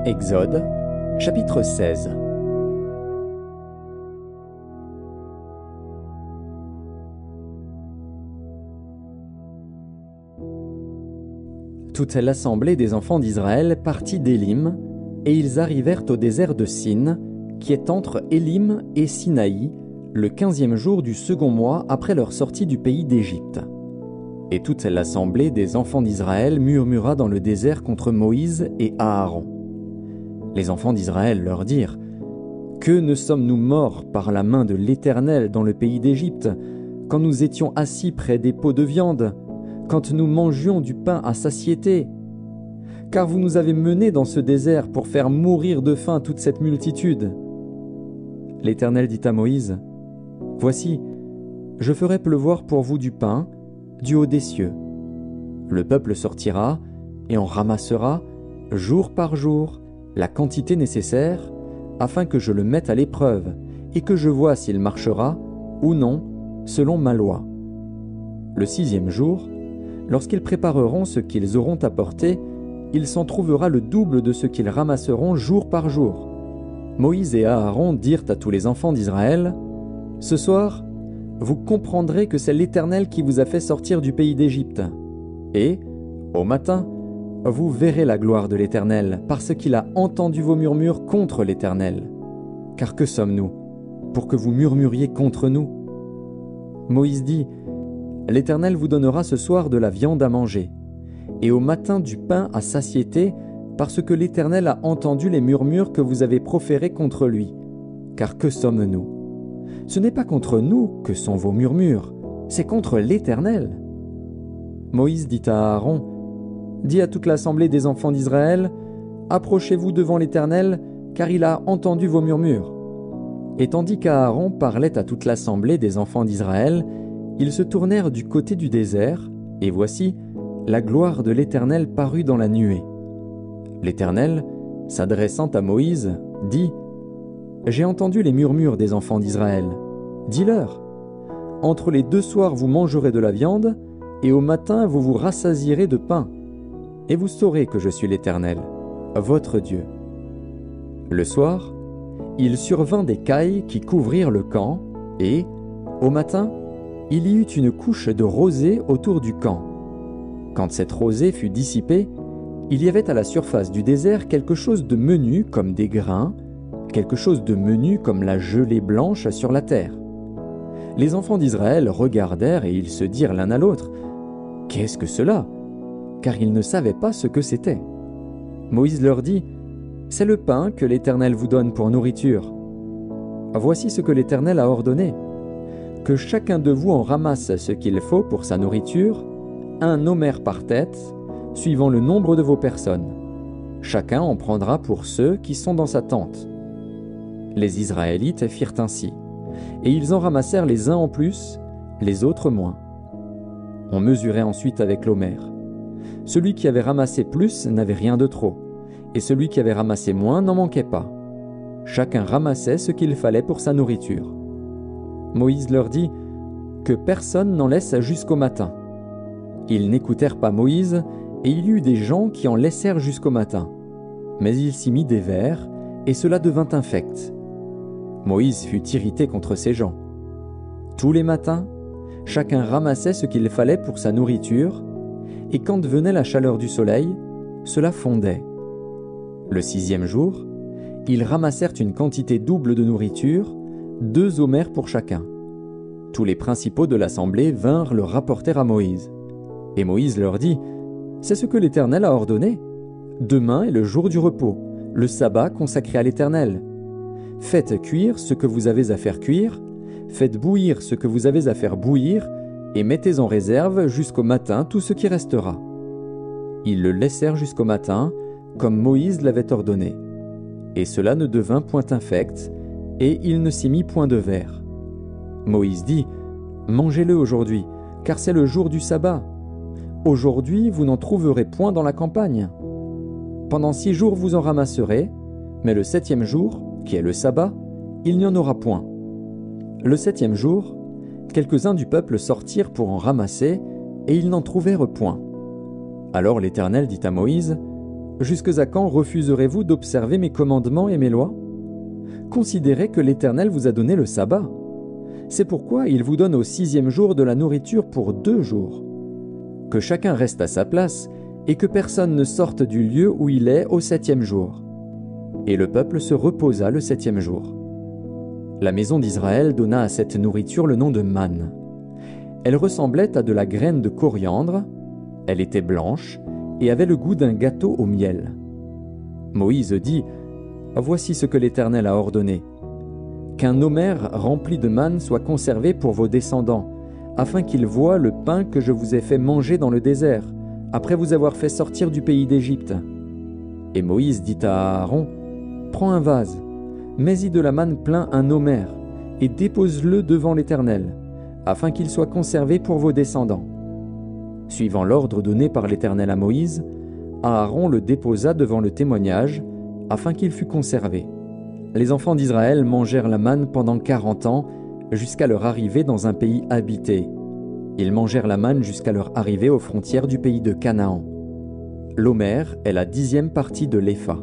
Exode, chapitre 16. Toute l'assemblée des enfants d'Israël partit d'Élim, et ils arrivèrent au désert de Sin, qui est entre Élim et Sinaï, le 15e jour du second mois après leur sortie du pays d'Égypte. Et toute l'assemblée des enfants d'Israël murmura dans le désert contre Moïse et Aaron. Les enfants d'Israël leur dirent : « Que ne sommes-nous morts par la main de l'Éternel dans le pays d'Égypte, quand nous étions assis près des pots de viande, quand nous mangions du pain à satiété ? Car vous nous avez menés dans ce désert pour faire mourir de faim toute cette multitude. » L'Éternel dit à Moïse : « Voici, je ferai pleuvoir pour vous du pain, du haut des cieux. Le peuple sortira et en ramassera, jour par jour, la quantité nécessaire, afin que je le mette à l'épreuve et que je voie s'il marchera ou non, selon ma loi. Le 6e jour, lorsqu'ils prépareront ce qu'ils auront apporté, il s'en trouvera le double de ce qu'ils ramasseront jour par jour. » Moïse et Aaron dirent à tous les enfants d'Israël : « Ce soir, vous comprendrez que c'est l'Éternel qui vous a fait sortir du pays d'Égypte. Et, au matin, vous verrez la gloire de l'Éternel, parce qu'il a entendu vos murmures contre l'Éternel. Car que sommes-nous, pour que vous murmuriez contre nous ? » Moïse dit : « L'Éternel vous donnera ce soir de la viande à manger, et au matin du pain à satiété, parce que l'Éternel a entendu les murmures que vous avez proférés contre lui. Car que sommes-nous ? Ce n'est pas contre nous que sont vos murmures, c'est contre l'Éternel. » Moïse dit à Aaron : « Dis à toute l'assemblée des enfants d'Israël : approchez-vous devant l'Éternel, car il a entendu vos murmures. » Et tandis qu'Aaron parlait à toute l'assemblée des enfants d'Israël, ils se tournèrent du côté du désert, et voici, la gloire de l'Éternel parut dans la nuée. L'Éternel, s'adressant à Moïse, dit : « J'ai entendu les murmures des enfants d'Israël. Dis-leur : entre les 2 soirs vous mangerez de la viande, et au matin vous vous rassasierez de pain. Et vous saurez que je suis l'Éternel, votre Dieu. » Le soir, il survint des cailles qui couvrirent le camp, et, au matin, il y eut une couche de rosée autour du camp. Quand cette rosée fut dissipée, il y avait à la surface du désert quelque chose de menu comme des grains, quelque chose de menu comme la gelée blanche sur la terre. Les enfants d'Israël regardèrent et ils se dirent l'un à l'autre : « Qu'est-ce que cela ? » Car ils ne savaient pas ce que c'était. Moïse leur dit : « C'est le pain que l'Éternel vous donne pour nourriture. Voici ce que l'Éternel a ordonné : que chacun de vous en ramasse ce qu'il faut pour sa nourriture, 1 omer par tête, suivant le nombre de vos personnes. Chacun en prendra pour ceux qui sont dans sa tente. » Les Israélites firent ainsi, et ils en ramassèrent les uns en plus, les autres moins. On mesurait ensuite avec l'omer. Celui qui avait ramassé plus n'avait rien de trop, et celui qui avait ramassé moins n'en manquait pas. Chacun ramassait ce qu'il fallait pour sa nourriture. Moïse leur dit : « Que personne n'en laisse jusqu'au matin. » Ils n'écoutèrent pas Moïse, et il y eut des gens qui en laissèrent jusqu'au matin. Mais il s'y mit des vers, et cela devint infect. Moïse fut irrité contre ces gens. Tous les matins, chacun ramassait ce qu'il fallait pour sa nourriture, et quand venait la chaleur du soleil, cela fondait. Le 6e jour, ils ramassèrent une quantité double de nourriture, 2 omers pour chacun. Tous les principaux de l'assemblée vinrent le rapporter à Moïse. Et Moïse leur dit : « C'est ce que l'Éternel a ordonné. Demain est le jour du repos, le sabbat consacré à l'Éternel. Faites cuire ce que vous avez à faire cuire, faites bouillir ce que vous avez à faire bouillir, et mettez en réserve jusqu'au matin tout ce qui restera. » Ils le laissèrent jusqu'au matin, comme Moïse l'avait ordonné. Et cela ne devint point infect, et il ne s'y mit point de vers. Moïse dit : « Mangez-le aujourd'hui, car c'est le jour du sabbat. Aujourd'hui, vous n'en trouverez point dans la campagne. Pendant 6 jours vous en ramasserez, mais le 7e jour, qui est le sabbat, il n'y en aura point. » Le 7e jour, quelques-uns du peuple sortirent pour en ramasser, et ils n'en trouvèrent point. Alors l'Éternel dit à Moïse : « Jusque à quand refuserez-vous d'observer mes commandements et mes lois? Considérez que l'Éternel vous a donné le sabbat. C'est pourquoi il vous donne au 6e jour de la nourriture pour 2 jours. Que chacun reste à sa place et que personne ne sorte du lieu où il est au 7e jour. » Et le peuple se reposa le 7e jour. La maison d'Israël donna à cette nourriture le nom de manne. Elle ressemblait à de la graine de coriandre, elle était blanche et avait le goût d'un gâteau au miel. Moïse dit : « Voici ce que l'Éternel a ordonné. Qu'un omère rempli de manne soit conservé pour vos descendants, afin qu'ils voient le pain que je vous ai fait manger dans le désert, après vous avoir fait sortir du pays d'Égypte. » Et Moïse dit à Aaron : « Prends un vase, mets-y de la manne plein un omère, et dépose-le devant l'Éternel, afin qu'il soit conservé pour vos descendants. » Suivant l'ordre donné par l'Éternel à Moïse, Aaron le déposa devant le témoignage, afin qu'il fût conservé. Les enfants d'Israël mangèrent la manne pendant 40 ans, jusqu'à leur arrivée dans un pays habité. Ils mangèrent la manne jusqu'à leur arrivée aux frontières du pays de Canaan. L'omère est la 10e partie de l'épha.